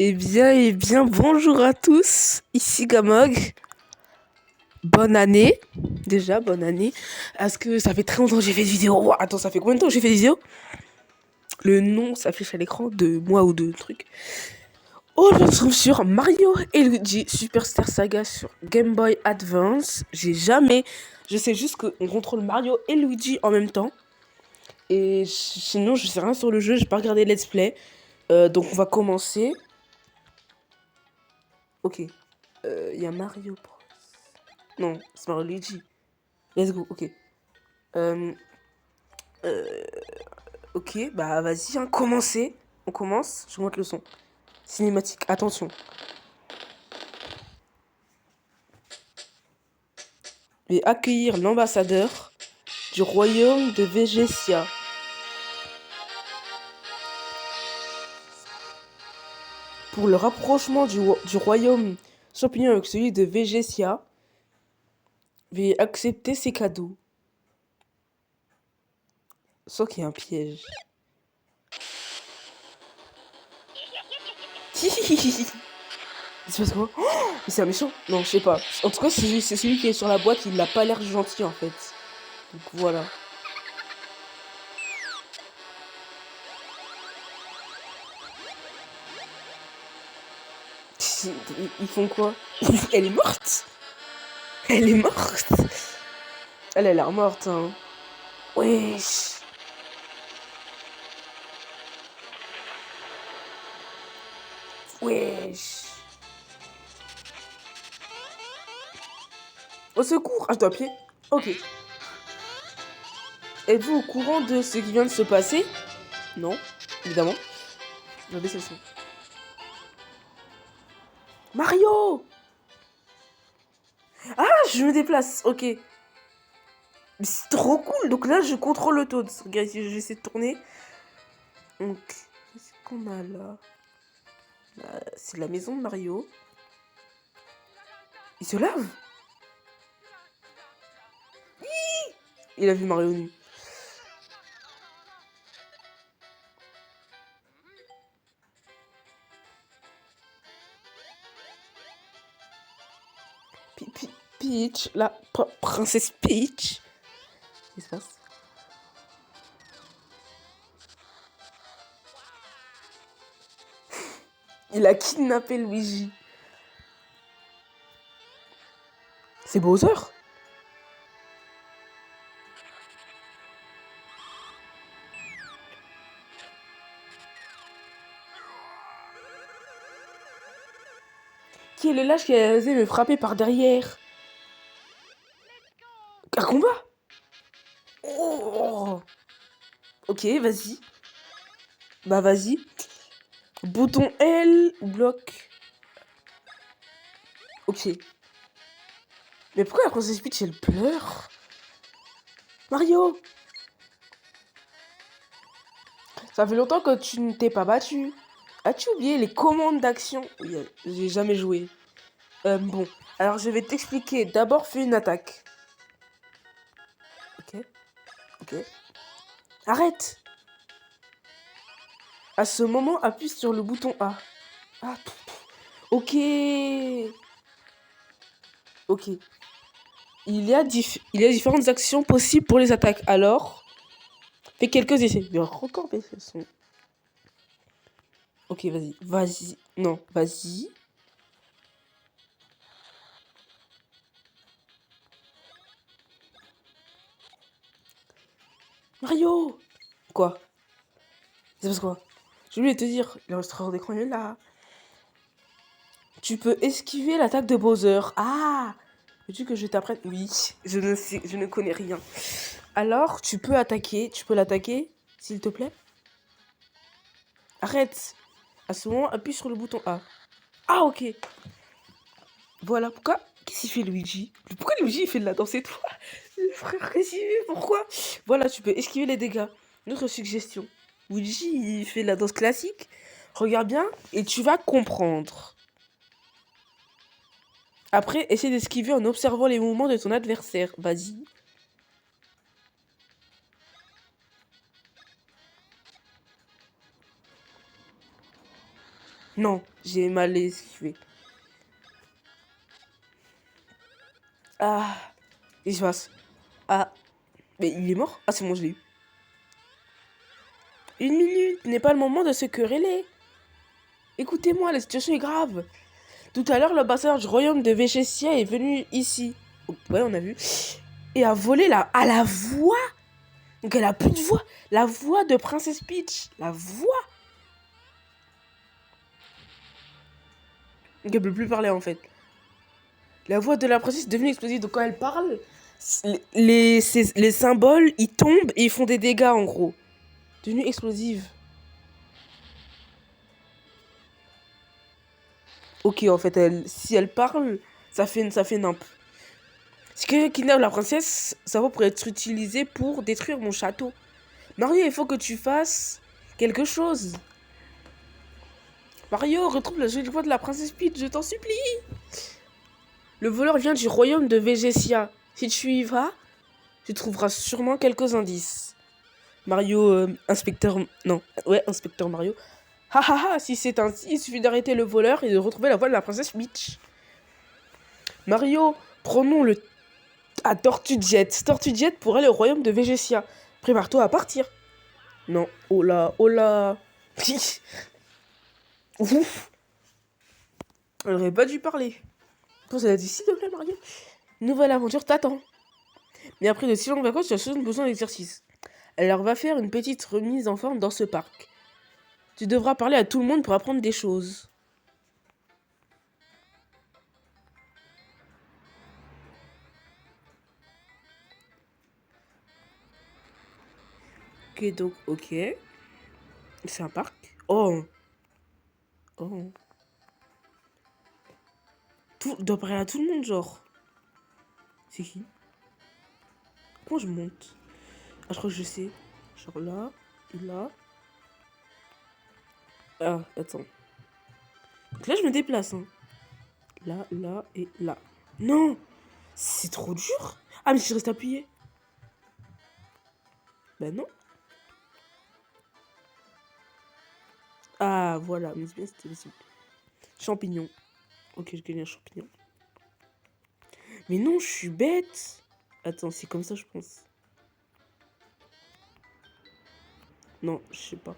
Bonjour à tous, ici Gamog. Bonne année, déjà, bonne année. Est-ce que ça fait très longtemps que j'ai fait des vidéos? Ouah, attends, ça fait combien de temps que j'ai fait des vidéos? Le nom s'affiche à l'écran de moi ou de trucs. Oh, je me trouve sur Mario et Luigi Superstar Saga sur Game Boy Advance. Je sais juste qu'on contrôle Mario et Luigi en même temps. Et sinon, je sais rien sur le jeu, j'ai pas regardé Let's Play. Donc on va commencer. Ok. Il y a Mario Bros. Non, c'est Mario Luigi. Let's go, ok. Euh, euh, ok, bah vas-y, hein, commencez. On commence, je monte le son. Cinématique, attention. Et accueillir l'ambassadeur du royaume de Végésia. Pour le rapprochement du royaume champignon avec celui de Végésia, veuillez accepter ces cadeaux. Sauf qu'il y a un piège. Il se passe quoi? Oh, mais c'est un méchant? Non, je sais pas. En tout cas, c'est celui qui est sur la boîte, il n'a pas l'air gentil en fait. Donc voilà. Ils font quoi? Elle est morte? Elle est morte? Elle a l'air morte, hein. Wesh. Wesh. Au secours! Ah, je dois appuyer? Ok. Êtes-vous au courant de ce qui vient de se passer? Non, évidemment. Je vais baisser le son. Mario! Ah, je me déplace, ok. Mais c'est trop cool. Donc là, je contrôle le Toad. Regarde, j'essaie de tourner. Donc, qu'est-ce qu'on a là? C'est la maison de Mario. Il se lave? Il a vu Mario nu. Peach, la princesse Peach. Qu'est-ce qui se passe? Il a kidnappé Luigi. C'est Bowser? Qui est le lâche qui a osé me frapper par derrière? Un combat? Oh. Ok, vas-y. Bah vas-y. Bouton L ou bloc. Ok. Mais pourquoi la princesse Peach elle pleure? Mario! Ça fait longtemps que tu ne t'es pas battu. As-tu oublié les commandes d'action? Oui, j'ai jamais joué. Bon, alors je vais t'expliquer. D'abord, fais une attaque. Ok. Ok. Arrête! À ce moment, appuie sur le bouton A. Ah, ok. Ok. Il y a différentes actions possibles pour les attaques. Alors, fais quelques essais. Il y aura encore des essais. Ok, vas-y. Vas-y. Non, vas-y. Mario! Quoi? C'est parce quoi? J'ai oublié de te dire, l'illustrateur d'écran est là. Tu peux esquiver l'attaque de Bowser. Ah! Veux-tu que je t'apprenne? Oui, je ne connais rien. Alors, tu peux l'attaquer, s'il te plaît? Arrête! À ce moment, appuie sur le bouton A. Ah, ok. Voilà, pourquoi? Qu'est-ce qu'il fait Luigi? Pourquoi Luigi il fait de la danse et toi? Le frère, qu'est-ce qu'il fait? Pourquoi? Voilà, tu peux esquiver les dégâts. Une autre suggestion. Luigi, il fait de la danse classique. Regarde bien et tu vas comprendre. Après, essaie d'esquiver en observant les mouvements de ton adversaire. Vas-y. Non, j'ai mal esquivé. Ah, qu'est-ce qui se passe? Ah, mais il est mort? Ah, c'est bon, je l'ai eu. 1 minute n'est pas le moment de se quereller. Écoutez-moi, la situation est grave. Tout à l'heure, l'ambassadeur du royaume de Véchétia est venu ici. Ouais, on a vu. Et a volé à la voix. Donc elle a plus de voix. La voix de Princess Peach. La voix. Donc elle peut plus parler en fait. La voix de la princesse est devenue explosive. Donc quand elle parle, les symboles, ils tombent et ils font des dégâts en gros. Devenue explosive. Ok, en fait, si elle parle, ça fait nimp. Si quelqu'un kidnappe la princesse, ça va pour être utilisé pour détruire mon château. Mario, il faut que tu fasses quelque chose. Mario, retrouve la jolie voix de la princesse Peach, je t'en supplie. Le voleur vient du royaume de Végétia. Si tu y vas, tu trouveras sûrement quelques indices. Mario, inspecteur... Non, ouais, inspecteur Mario. Ha ha ha, si c'est ainsi, il suffit d'arrêter le voleur et de retrouver la voix de la princesse Peach. Mario, prenons le... à Tortue Jet. Tortue Jet pour aller au royaume de Végétia. Prépare-toi à partir. Non, oh là, oh là. Ouf. Elle aurait pas dû parler. Pose elle a dit s'il te plaît, Mario. Nouvelle aventure t'attend. Mais après de si longues vacances, tu as souvent besoin d'exercice. Elle leur va faire une petite remise en forme dans ce parc. Tu devras parler à tout le monde pour apprendre des choses. Ok, donc, ok. C'est un parc. Oh. Oh. Tout, doit parler à tout le monde, genre. C'est qui? Comment je monte? Ah, je crois que je sais. Genre là, et là. Ah, attends. Donc là, je me déplace, hein. Là, là et là. Non! C'est trop dur! Ah, mais si je reste appuyé. Ben non. Ah, voilà. Mais c'est bien, c'était possible. Champignon. Ok, je gagne un champignon. Mais non, je suis bête. Attends, c'est comme ça, je pense. Non, je sais pas.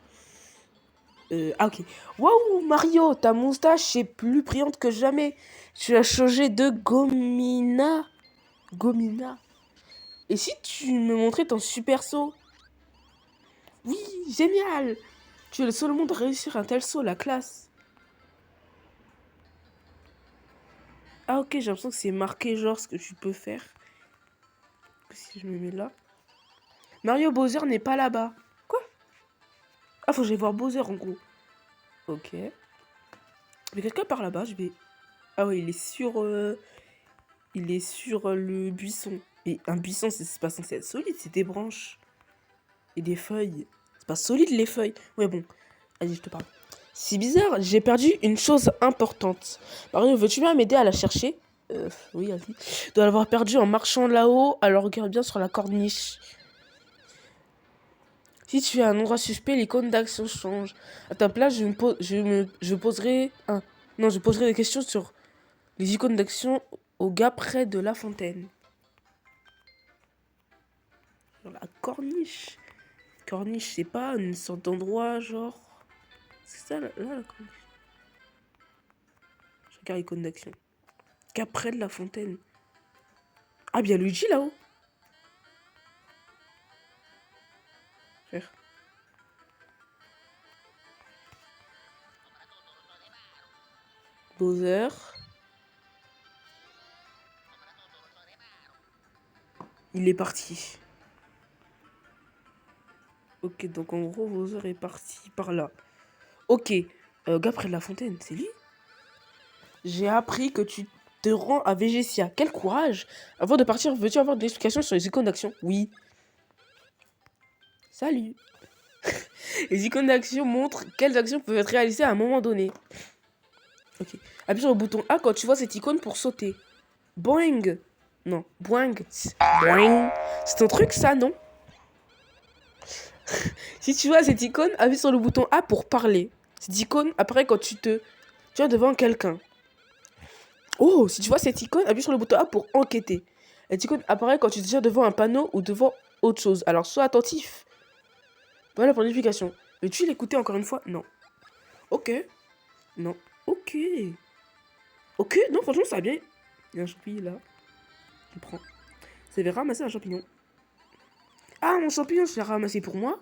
Ah, ok. Waouh, Mario, ta moustache est plus brillante que jamais. Tu as changé de Gomina. Gomina. Et si tu me montrais ton super saut? Oui, génial. Tu es le seul au monde à réussir un tel saut, la classe. Ah, ok, j'ai l'impression que c'est marqué, genre, ce que tu peux faire. Si je me mets là. Mario Bowser n'est pas là-bas. Quoi? Ah, faut que j'aille voir Bowser, en gros. Ok. Mais quelqu'un par là-bas, je vais... Ah ouais, il est sur... Il est sur le buisson. Et un buisson, c'est pas censé être solide, c'est des branches. Et des feuilles. C'est pas solide, les feuilles. Ouais, bon. Allez, je te parle. C'est bizarre, j'ai perdu une chose importante. Mario, veux-tu bien m'aider à la chercher? Oui, vas-y. Je dois l'avoir perdue en marchant là-haut, alors regarde bien sur la corniche. Si tu es à un endroit suspect, l'icône d'action change. À ta place, je poserai... Non, je poserai des questions sur les icônes d'action au gars près de la fontaine. Sur la corniche. Corniche, c'est pas une sorte d'endroit, genre... C'est ça, là, la corniche. Je regarde l'icône d'action. Gars près de la fontaine. Ah, bien Luigi, là-haut. Frère. Bowser. Il est parti. Ok, donc en gros, Bowser est parti par là. Ok. Gars près de la fontaine, c'est lui? J'ai appris que tu te rends à Végétia. Quel courage! Avant de partir, veux-tu avoir des explications sur les icônes d'action? Oui. Salut. Les icônes d'action montrent quelles actions peuvent être réalisées à un moment donné. Ok. Appuie sur le bouton A quand tu vois cette icône pour sauter. Boing. Non, boing. Boing. C'est un truc ça, non? Si tu vois cette icône, appuie sur le bouton A pour parler. Cette icône apparaît quand tu es devant quelqu'un. Oh, si tu vois cette icône, appuie sur le bouton A pour enquêter. Cette icône apparaît quand tu te tiens devant un panneau ou devant autre chose. Alors, sois attentif. Voilà pour l'explication. Veux-tu l'écouter encore une fois? Non. Ok. Non. Ok. Ok, non, franchement, ça va bien. Il y a un champignon là. Je prends. Ça avait ramassé un champignon. Ah, mon champignon, je l'ai ramassé pour moi.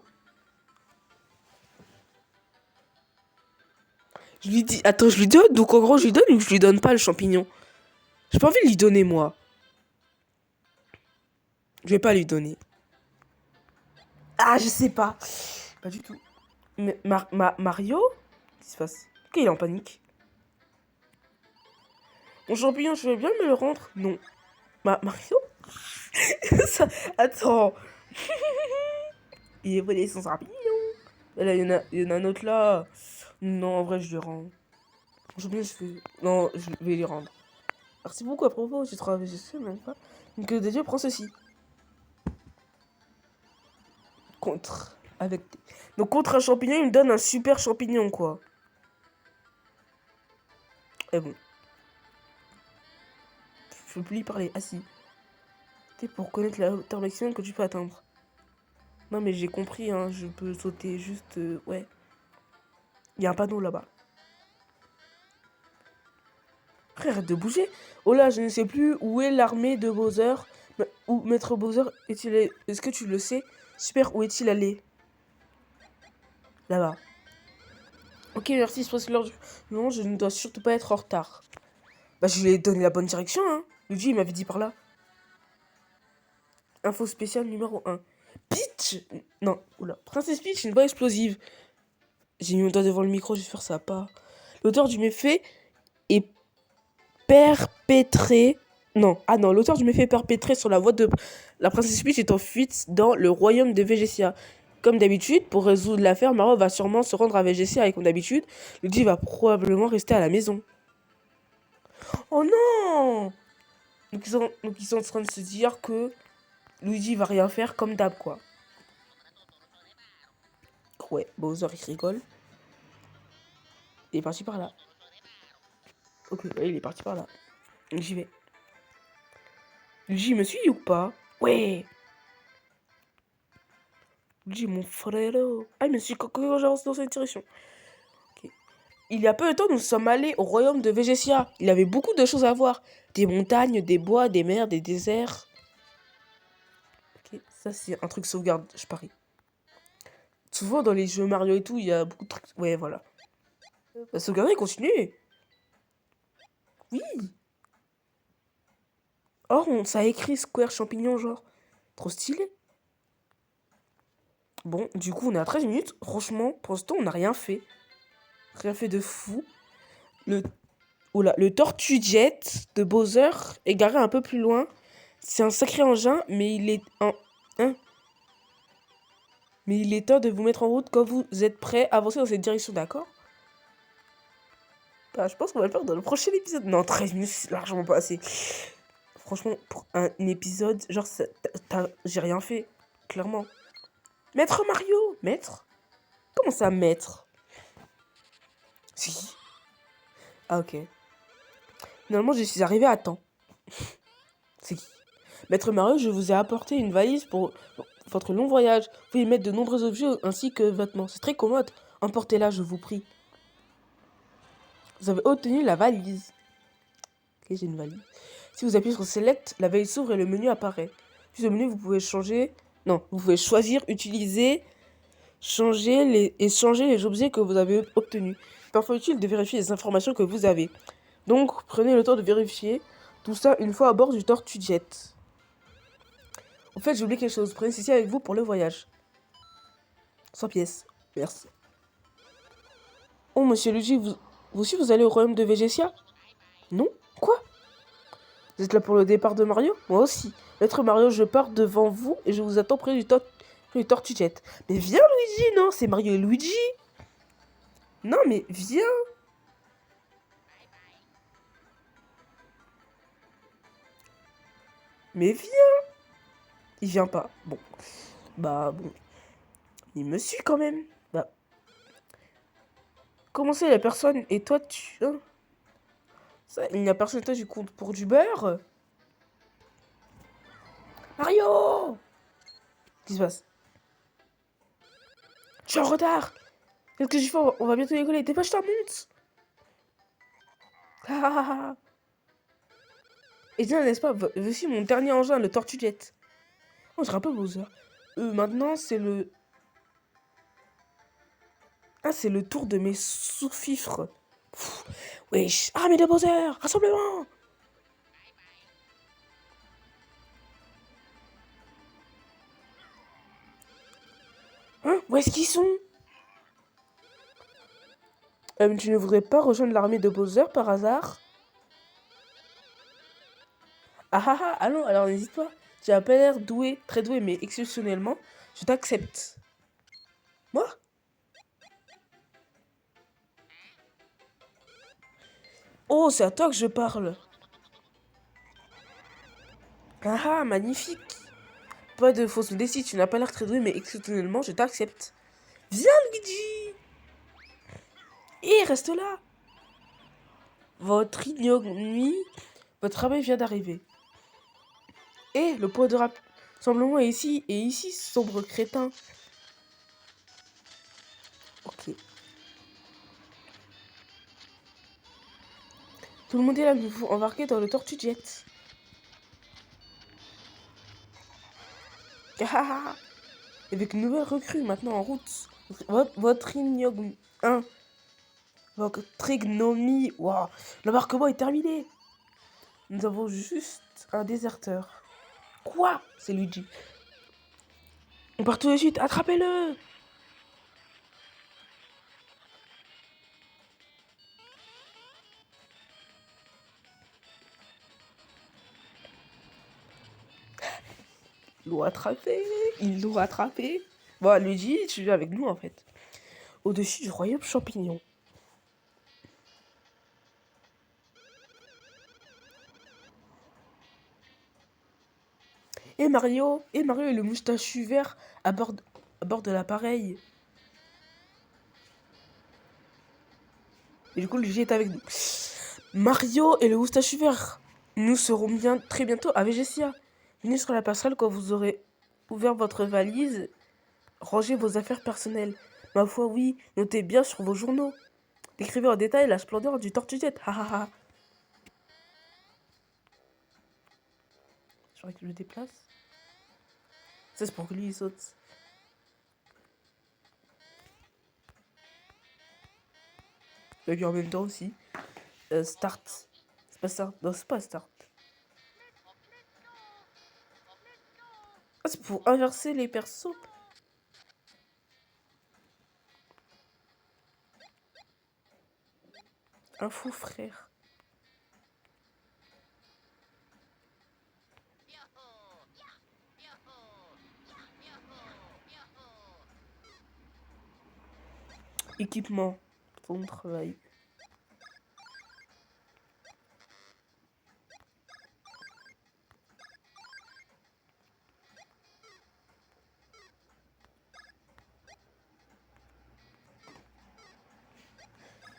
Je lui dis, attends, je lui donne. Donc en gros, je lui donne ou je lui donne pas le champignon? J'ai pas envie de lui donner, moi. Je vais pas lui donner. Ah, je sais pas. Pas du tout. Mais Mario? Qu'est-ce qui se passe? Pourquoi il est en panique? Mon champignon, je veux bien me le rendre? Non. Mario? Ça... Attends. Il est volé son champignon. Et là, il y en a un autre là. Non, en vrai, je lui rends. Mon champignon, je vais... Non, je vais lui rendre. Merci beaucoup à propos, tu travailles, je sais même pas. Donc, de Dieu, prends ceci. Contre. Avec... Donc, contre un champignon, il me donne un super champignon, quoi. Et bon. Je peux plus y parler. Assis. C'est pour connaître la hauteur maximum que tu peux atteindre. Non, mais j'ai compris, hein. Je peux sauter juste... ouais. Il y a un panneau là-bas. Frère, arrête de bouger. Oh là, je ne sais plus où est l'armée de Bowser. Où Maître Bowser est-il allé? Est-ce que tu le sais? Super, où est-il allé? Là-bas. Ok, merci, c'est presque l'heure du... Non, je ne dois surtout pas être en retard. Bah, je lui ai donné la bonne direction, hein. Luigi, il m'avait dit par là. Info spéciale numéro 1. Peach! Non, oula. Princesse Peach, une voix explosive. J'ai mis mon doigt devant le micro, j'espère que ça va pas. L'auteur du méfait est perpétré... Non, ah non, l'auteur du méfait perpétré sur la voie de... La princesse Peach est en fuite dans le royaume de Vegesia. Comme d'habitude, pour résoudre l'affaire, Mario va sûrement se rendre à Vegesia et comme d'habitude, Luigi va probablement rester à la maison. Oh non! Donc ils sont en train de se dire que Luigi va rien faire comme d'hab, quoi. Ouais, Bowser, il rigole. Il est parti par là. Ok, ouais, il est parti par là. Donc j'y vais. Luigi me suit ou pas? Ouais! Luigi, mon frère. Ah, il me suit quand j'avance dans cette direction. Ok. Il y a peu de temps, nous sommes allés au royaume de Vegesia. Il avait beaucoup de choses à voir. Des montagnes, des bois, des mers, des déserts. Ok, ça c'est un truc sauvegarde, je parie. Souvent dans les jeux Mario et tout, il y a beaucoup de trucs. Ouais, voilà. La sauvegarde, continue. Oui. Oh, ça a écrit Square Champignon, genre. Trop stylé. Bon, du coup, on est à 13 minutes. Franchement, pour l'instant, on n'a rien fait. Rien fait de fou. Le Tortue Jet de Bowser est garé un peu plus loin. C'est un sacré engin, mais il est... Mais il est temps de vous mettre en route quand vous êtes prêts à avancer dans cette direction, d'accord? Bah, je pense qu'on va le faire dans le prochain épisode. Non, 13 minutes, c'est largement pas assez. Franchement, pour un épisode, genre, j'ai rien fait. Clairement. Maître Mario! Maître? Comment ça, maître? Si. Ah, ok. Finalement, je suis arrivé à temps. C'est qui? Maître Mario, je vous ai apporté une valise pour votre long voyage. Vous pouvez y mettre de nombreux objets ainsi que vêtements. C'est très commode. Emportez-la, je vous prie. Vous avez obtenu la valise. Ok, j'ai une valise. Si vous appuyez sur Select, la valise s'ouvre et le menu apparaît. Puis au menu, vous pouvez changer... Non, vous pouvez choisir, utiliser, changer les objets que vous avez obtenus. Parfois utile de vérifier les informations que vous avez. Donc, prenez le temps de vérifier tout ça une fois à bord du Tortue Jet. En fait, j'ai oublié quelque chose. Prenez ceci avec vous pour le voyage. 100 pièces. Merci. Oh, monsieur Luigi, vous aussi, vous allez au royaume de Vegesia? Non? Quoi? Vous êtes là pour le départ de Mario? Moi aussi. Maître Mario, je pars devant vous et je vous attends près du Tortue Jet. Mais viens, Luigi, non? C'est Mario et Luigi. Non, mais viens. Mais viens. Il vient pas. Bon. Bah, bon. Il me suit quand même. Bah. Comment ça, il y a personne et toi, tu... Hein ça, il n'y a personne et toi, tu comptes pour du beurre? Mario! Qu'est-ce qui se passe? Je suis en retard! Qu'est-ce que j'ai fait? On va bientôt décoller. Dépêche-toi, monte! Ah, ah, ah. Et tiens, n'est-ce pas, voici mon dernier engin, le Tortue Jet. Oh, je rappelle Bowser. Maintenant, c'est le... Ah, c'est le tour de mes sous-fifres. Wesh. Ah, mais de Bowser! Rassemblement! Hein? Où est-ce qu'ils sont? Tu ne voudrais pas rejoindre l'armée de Bowser par hasard? Ah ah ah, allons, alors n'hésite pas. Tu as pas l'air doué, très doué, mais exceptionnellement, je t'accepte. Moi? Oh, c'est à toi que je parle. Ah ah, magnifique. Pas de fausse modestie, tu n'as pas l'air très doué, mais exceptionnellement, je t'accepte. Viens, Luigi! Et reste là. Votre ignominie, votre travail vient d'arriver. Et le point de rassemblement est ici, et ici, sombre crétin. Ok. Tout le monde est là, nous faut embarquer dans le Tortue Jet. Ah ah ah. Avec une nouvelle recrue maintenant en route. Votre ignomie... Hein, votre ignomie... Waouh, l'embarquement est terminé. Nous avons juste un déserteur. Quoi? C'est Luigi. On part tout de suite, attrapez-le! Ils l'ont attrapé, ils l'ont rattrapé. Bon, Luigi, tu viens avec nous en fait. Au-dessus du royaume champignon. Et Mario et le moustachu vert à bord de l'appareil. Et du coup, Luigi est avec nous. Mario et le moustachu vert. Nous serons bien très bientôt à Vegesia. Venez sur la passerelle quand vous aurez ouvert votre valise. Rangez vos affaires personnelles. Ma foi, oui, notez bien sur vos journaux. Décrivez en détail la splendeur du Tortue Jet. Ha ha ha. Je crois que je le déplace. Ça, c'est pour que lui il saute. Et lui en même temps aussi. Start. C'est pas start. Non, c'est pas start. Ah, c'est pour inverser les persos. Un fou frère. Équipement. Ton travail.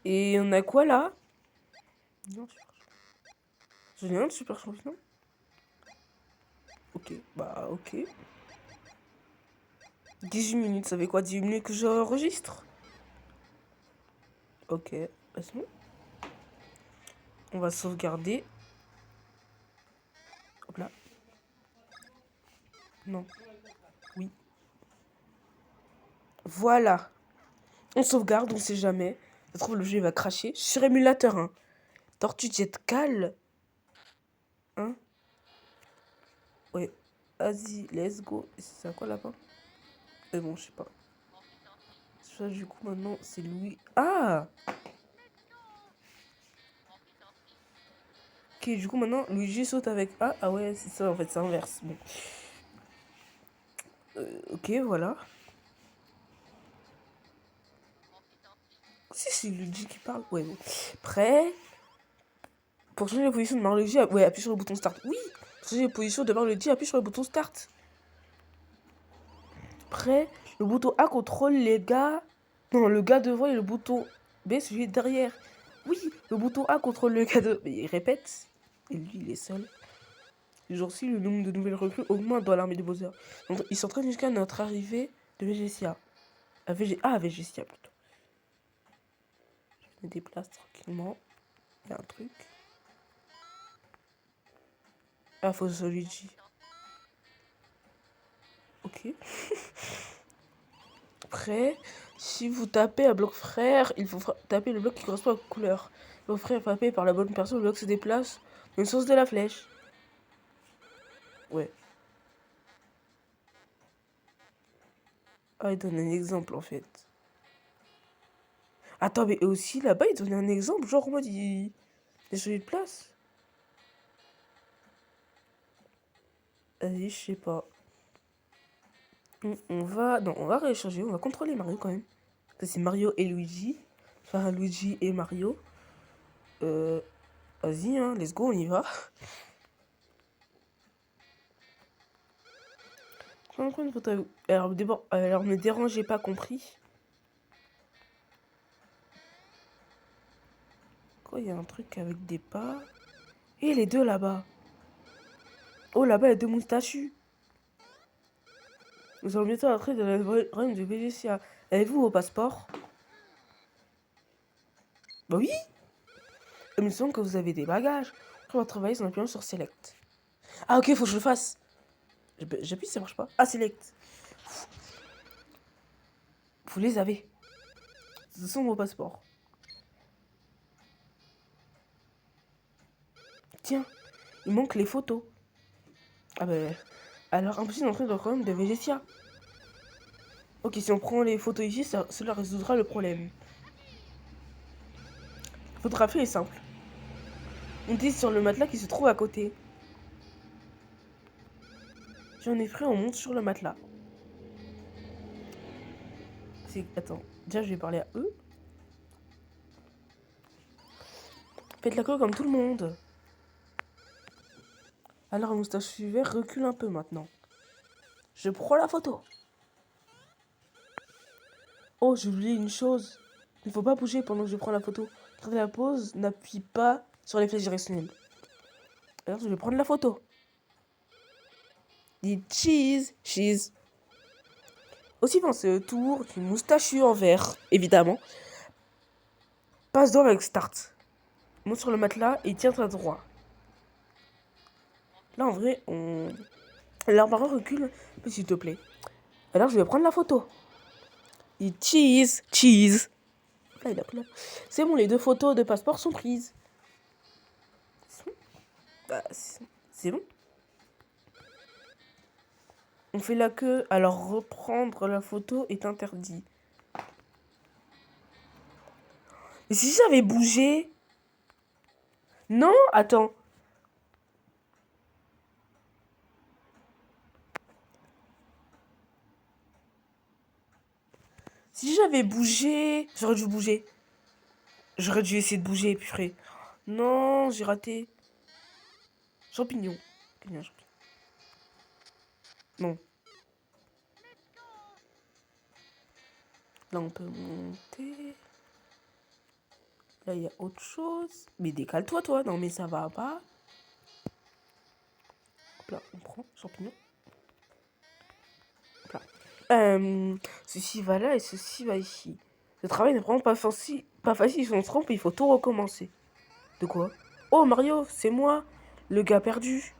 Et on a quoi là? Non, je n'ai rien de super champignon. Ok, bah ok. 18 minutes, ça fait quoi? 18 minutes que j'enregistre? Ok, bah c'est bon. On va sauvegarder. Hop là. Non. Oui. Voilà. On sauvegarde, on sait jamais. Ça se trouve, le jeu il va cracher. Sur émulateur, hein. Tortue Jet Cal. Hein? Ouais. Vas-y, let's go. C'est à quoi là-bas? Bon, je sais pas. Ça, du coup, maintenant, c'est Louis. Ah! Ok, du coup, maintenant, Luigi saute avec A. Ah ouais, c'est ça, en fait, c'est inverse. Bon. Ok, voilà. Si, c'est Luigi qui parle. Ouais, bon. Prêt? Pour changer la position de Mario Luigi, ouais, appuie sur le bouton Start. Oui! Pour changer la position de Mario Luigi, appuie sur le bouton Start. Prêt? Le bouton A contrôle les gars. Non, le gars devant et le bouton B, celui derrière. Oui, le bouton A contrôle le cadeau. Mais il répète. Et lui, il est seul. Les jours-ci, le nombre de nouvelles recrues augmente dans l'armée de Bowser. Donc, ils s'entraînent jusqu'à notre arrivée de Végésia. À Végésia, plutôt. Je me déplace tranquillement. Il y a un truc. Ah, faut Luigi. Ok. Après, si vous tapez un bloc frère, il faut taper le bloc qui correspond à la couleur. Le bloc frère frappé par la bonne personne, le bloc se déplace dans le sens de la flèche. Ouais. Ah, il donne un exemple en fait. Attends, mais aussi là-bas, il donne un exemple, genre en mode il a changé de place. Allez, je sais pas. On va. Non, on va rééchanger, on va contrôler Mario quand même. C'est Mario et Luigi. Enfin, Luigi et Mario. Vas-y, hein, let's go, on y va. Alors, me dérangez pas compris. Quoi, il y a un truc avec des pas. Et les deux là-bas. Oh, là-bas, il y a deux moustachus. Nous allons bientôt entrer dans la reine de Végésia. Avez-vous vos passeports? Bah oui. Il me semble que vous avez des bagages. On va travailler en appuyant sur Select. Ah ok, faut que je le fasse. J'appuie, ça marche pas. Ah, Select. Vous les avez. Ce sont vos passeports. Tiens, il manque les photos. Ah bah... Alors, impossible d'entrer dans le royaume de Végésia. Ok, si on prend les photos ici, cela résoudra le problème. La photographie est simple. On glisse sur le matelas qui se trouve à côté. J'en ai pris, on monte sur le matelas. Attends, déjà je vais parler à eux. Faites la queue comme tout le monde. Alors, moustache vert recule un peu maintenant. Je prends la photo. Oh, j'ai oublié une chose. Il ne faut pas bouger pendant que je prends la photo. Quand la pose, n'appuie pas sur les flèches directionnelles. Alors, je vais prendre la photo. Dit cheese, cheese. Aussi pensez au tour du moustachu en vert, évidemment. Passe droit avec start. Monte sur le matelas et tiens-toi droit. Là, en vrai, on... L'arbre recule, s'il te plaît. Alors, je vais prendre la photo. Et cheese, cheese. Là, il a pris la... C'est bon, les deux photos de passeport sont prises. Bah, c'est bon. On fait la queue, alors reprendre la photo est interdit. Et si j'avais bougé? Non, attends. Si j'avais bougé, j'aurais dû bouger. J'aurais dû essayer de bouger, puis frère. Non, j'ai raté. Champignon. Non. Là, on peut monter. Là, il y a autre chose. Mais décale-toi, toi. Non, mais ça va pas. Hop là, on prend champignon. Hop là. Ceci va là et ceci va ici. Le travail n'est vraiment pas facile. Pas facile, si on se trompe, il faut tout recommencer. De quoi? Oh, Mario, c'est moi, le gars perdu.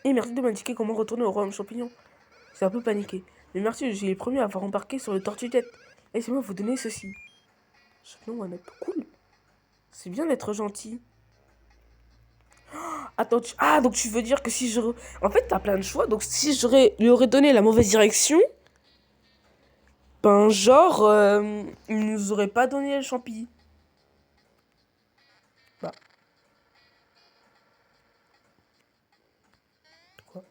Et merci de m'indiquer comment retourner au royaume champignon. C'est un peu paniqué. Mais merci, j'ai les premiers à avoir embarqué sur le tortue-tête. Laissez-moi vous donner ceci. Champignon one up. Cool. C'est bien d'être gentil. Attends, ah, donc tu veux dire que si je... En fait, t'as plein de choix. Donc si lui aurais donné la mauvaise direction, ben genre, il nous aurait pas donné le champi. Bah. Quoi?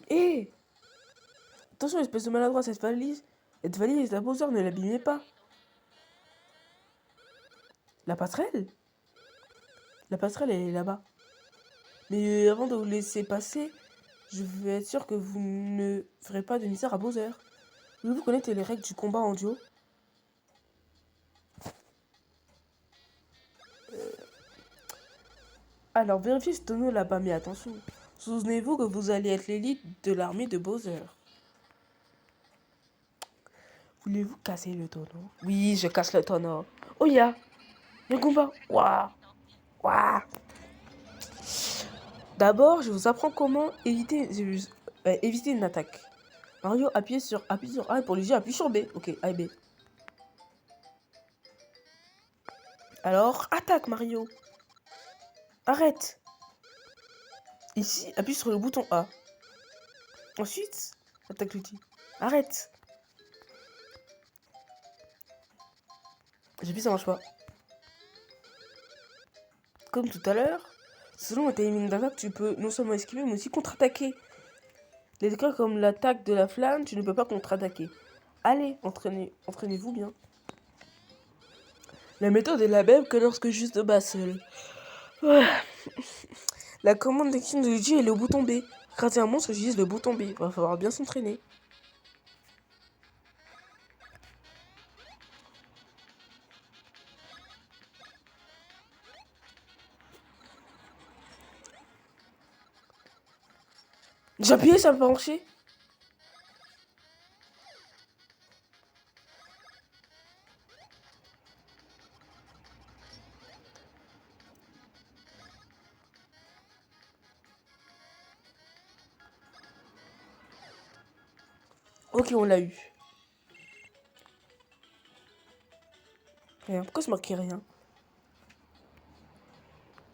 Hé, attention, espèce de maladroit, cette valise la Bowser, ne l'abîmez pas. La passerelle? La passerelle, elle est là-bas. Mais avant de vous laisser passer, je veux être sûr que vous ne ferez pas de misère à Bowser. Voulez-vous connaître les règles du combat en duo? Alors, vérifiez ce tonneau là-bas, mais attention. Souvenez-vous que vous allez être l'élite de l'armée de Bowser. Voulez-vous casser le tonneau? Oui, je casse le tonneau. Oh, il y a un combat. Waouh. Waouh. D'abord, je vous apprends comment éviter une attaque. Mario, appuie sur A pour lui appuie sur B. Ok, A et B. Alors, attaque Mario. Arrête. Ici, appuie sur le bouton A. Ensuite, attaque l'outil. Arrête. J'appuie, ça marche pas. Comme tout à l'heure, selon le timing d'attaque, tu peux non seulement esquiver, mais aussi contre-attaquer. Les cas comme l'attaque de la flamme, tu ne peux pas contre-attaquer. Allez, entraînez-vous bien. La méthode est la même que lorsque juste de bas seul. La commande d'action de Luigi est le bouton B. Écraser un monstre, j'utilise le bouton B. Va falloir bien s'entraîner. J'ai appuyé, ça n'a pas marché. Ok, on l'a eu. Rien. Pourquoi c'est marqué rien?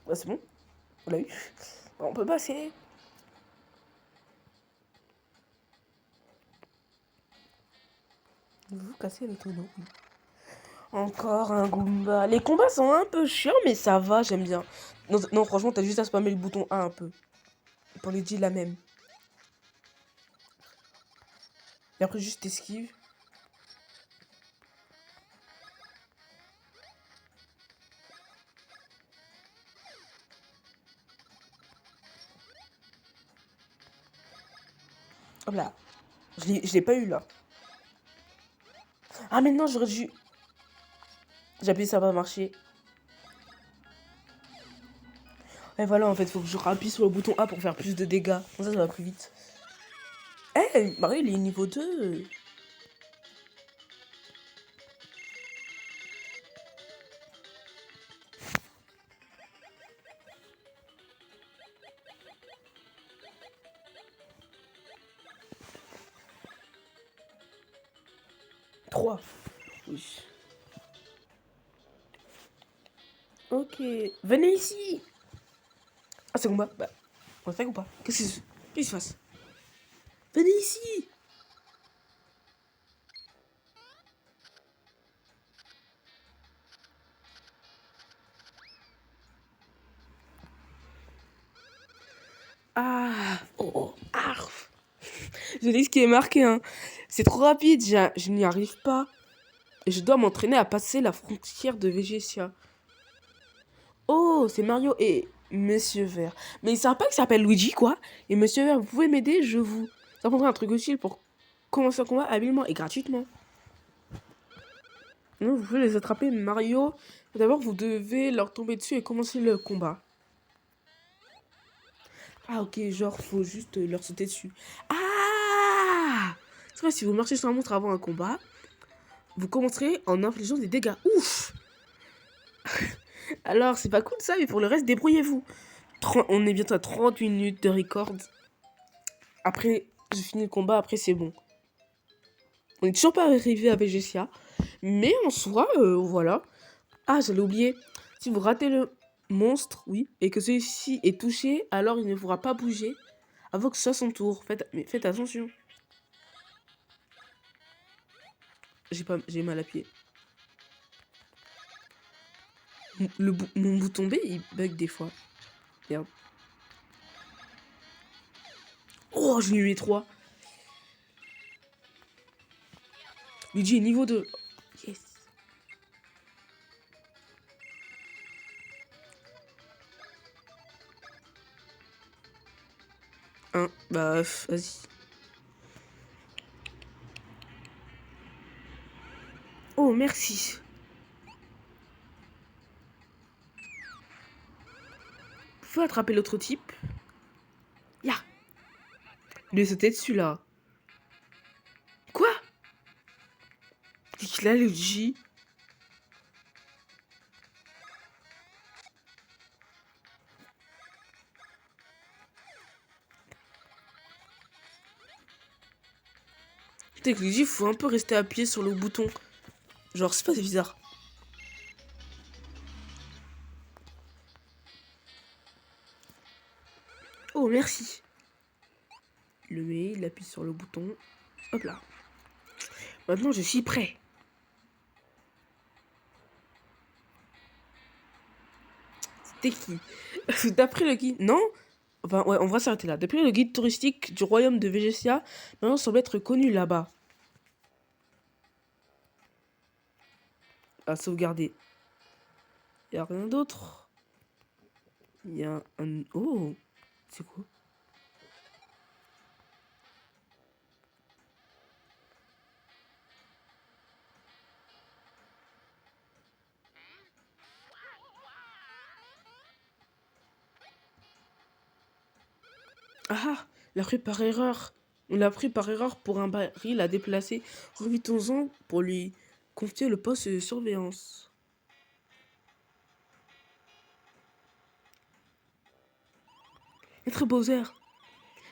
Bah c'est bon. On l'a eu. On peut passer. Vous cassez le tonneau. Encore un Goomba. Les combats sont un peu chiants, mais ça va, j'aime bien. Non, non, franchement, t'as juste à spammer le bouton A un peu. Pour les dire la même. Et après, juste esquive. Hop là. Je l'ai pas eu là. Ah, mais non, j'aurais dû. J'ai appuyé, ça va marcher. Et voilà, en fait, faut que je rappuie sur le bouton A pour faire plus de dégâts. Comme ça va plus vite. Eh, hey, Mario, il est niveau 2. Trois. Oui. Ok. Venez ici. Ah, c'est combat. Bah, on fait ou pas? Qu'est-ce qui se passe? Venez ici. Ah. Oh, oh. Arf. Je lis ce qui est marqué, hein. C'est trop rapide, je n'y arrive pas. Et je dois m'entraîner à passer la frontière de Végétia. Oh, c'est Mario et Monsieur Vert. Mais il savent pas qu'il s'appelle Luigi, quoi. Et Monsieur Vert, vous pouvez m'aider, je vous... Ça prendra un truc utile pour commencer un combat habilement et gratuitement. Non, vous pouvez les attraper, Mario. D'abord, vous devez leur tomber dessus et commencer le combat. Ah, ok, genre, faut juste leur sauter dessus. Ah! C'est vrai, si vous marchez sur un monstre avant un combat, vous commencerez en infligeant des dégâts. Ouf! Alors, c'est pas cool ça, mais pour le reste, débrouillez-vous. On est bientôt à 30 minutes de record. Après, je finis le combat, après c'est bon. On est toujours pas arrivé à Végétia. Mais en soi, voilà. Ah, j'allais oublier. Si vous ratez le monstre, oui, et que celui-ci est touché, alors il ne pourra pas bouger avant que ce soit son tour. Mais faites attention. J'ai mal à pied. Mon bouton B, il bug des fois. Merde. Oh, je lui mets 3. Luigi est niveau 2. Yes. Bah, vas-y. Oh, merci. Vous pouvez attraper l'autre type. Ya. Il est sauté dessus, là. Quoi? C'est qu'il a le J. Putain, avec le J, faut un peu rester appuyé sur le bouton. Genre, c'est pas bizarre. Oh, merci. Il le met, il appuie sur le bouton. Hop là. Maintenant, je suis prêt. C'était qui? D'après le guide... Non? Enfin, ouais, on va s'arrêter là. D'après le guide touristique du royaume de Végésia, maintenant semble être connu là-bas. À sauvegarder. Il n'y a rien d'autre. Il y a un... Oh! C'est quoi? Ah! On l'a pris par erreur. On l'a pris par erreur pour un baril à déplacer. Reviens-en pour lui confier le poste de surveillance. Maître Bowser,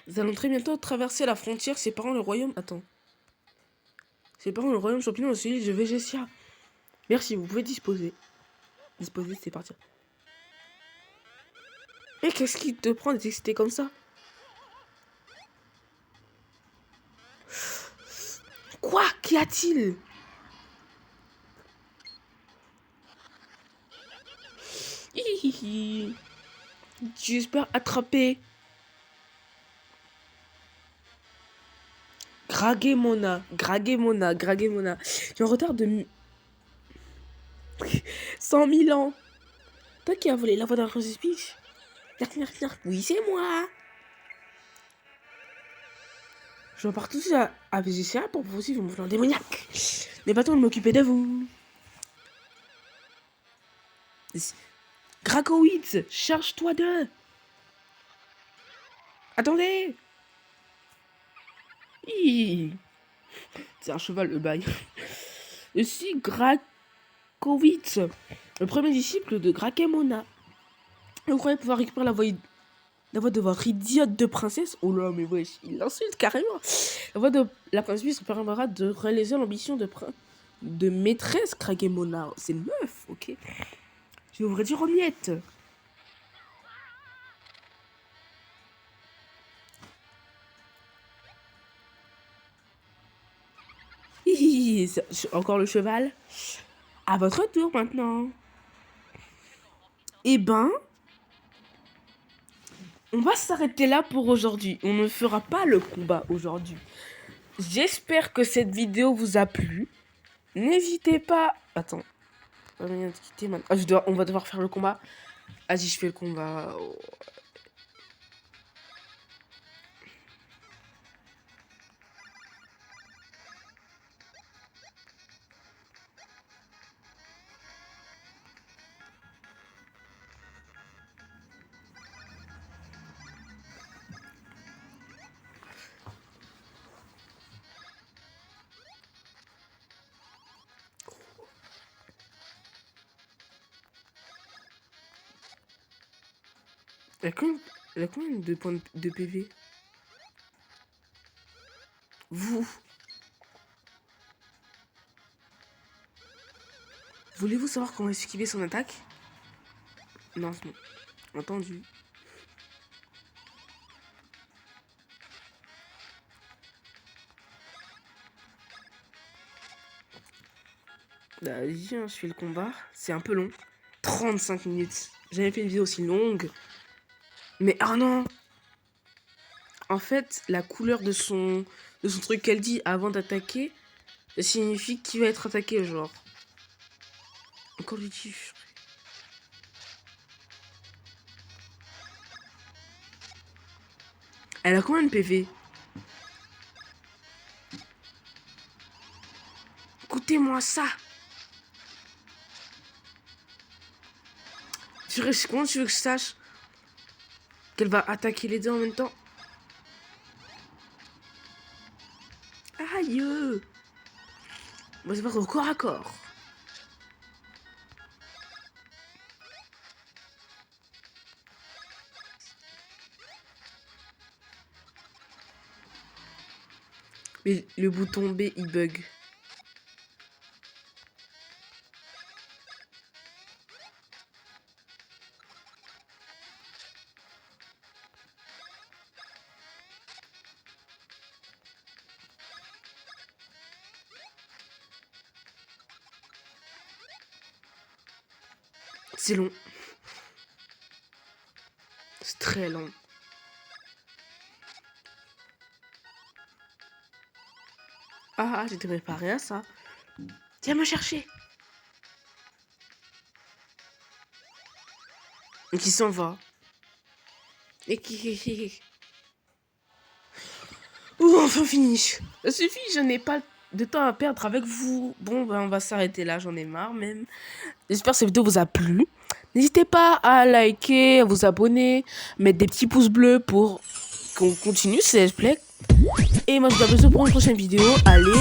nous allons très bientôt traverser la frontière séparant le royaume... Attends. Séparant le royaume champignon de celui de Végésia. Merci, vous pouvez disposer. Disposer, c'est parti. Et qu'est-ce qui te prend d'être excité comme ça? Quoi? Qu'y a-t-il? Hihihi. J'espère attraper Gragemona. Gragemona. Gragemona. J'ai un retard de 100 000 ans. Toi qui as volé la voix d'un Speech. Oui, c'est moi. Je repars tout de suite à VGCA pour poursuivre mon plan démoniaque. N'est pas temps de m'occuper de vous. Grakowitz, charge-toi d'eux. Attendez. C'est un cheval, le bail. Et si Grakowitz, le premier disciple de Grakemona. Vous croyez pouvoir récupérer la voix de votre idiote de princesse? Oh là, mais wesh, il l'insulte carrément. La voix de la princesse permettra de réaliser l'ambition de maîtresse Grakemona. C'est une meuf, ok. Je vais vous réduire aux miettes. Encore le cheval. À votre tour maintenant. Eh ben, on va s'arrêter là pour aujourd'hui. On ne fera pas le combat aujourd'hui. J'espère que cette vidéo vous a plu. N'hésitez pas... Attends. On va devoir faire le combat. Vas-y, je fais le combat. Oh. Elle a combien de points de PV? Vous. Voulez-vous savoir comment esquiver son attaque? Non, c'est bon. Entendu. Vas-y, je fais le combat. C'est un peu long. 35 minutes. J'avais fait une vidéo aussi longue. Mais ah non! En fait, la couleur de son truc qu'elle dit avant d'attaquer, ça signifie qu'il va être attaqué, genre. Encore du kiff. Elle a combien de PV? Écoutez-moi ça! Comment tu veux que je sache qu'elle va attaquer les deux en même temps? Aïe! Bon, c'est pas au corps à corps. Mais le bouton B, il bug. C'est long. C'est très long. Ah, j'étais préparé à ça. Viens me chercher. Et qui s'en va. Et qui... Ouh, enfin fini. Ça suffit, je n'ai pas de temps à perdre avec vous. Bon, ben on va s'arrêter là, j'en ai marre même. J'espère que cette vidéo vous a plu. N'hésitez pas à liker, à vous abonner, mettre des petits pouces bleus pour qu'on continue ce let's play. Et moi je vous dis à bientôt pour une prochaine vidéo. Allez,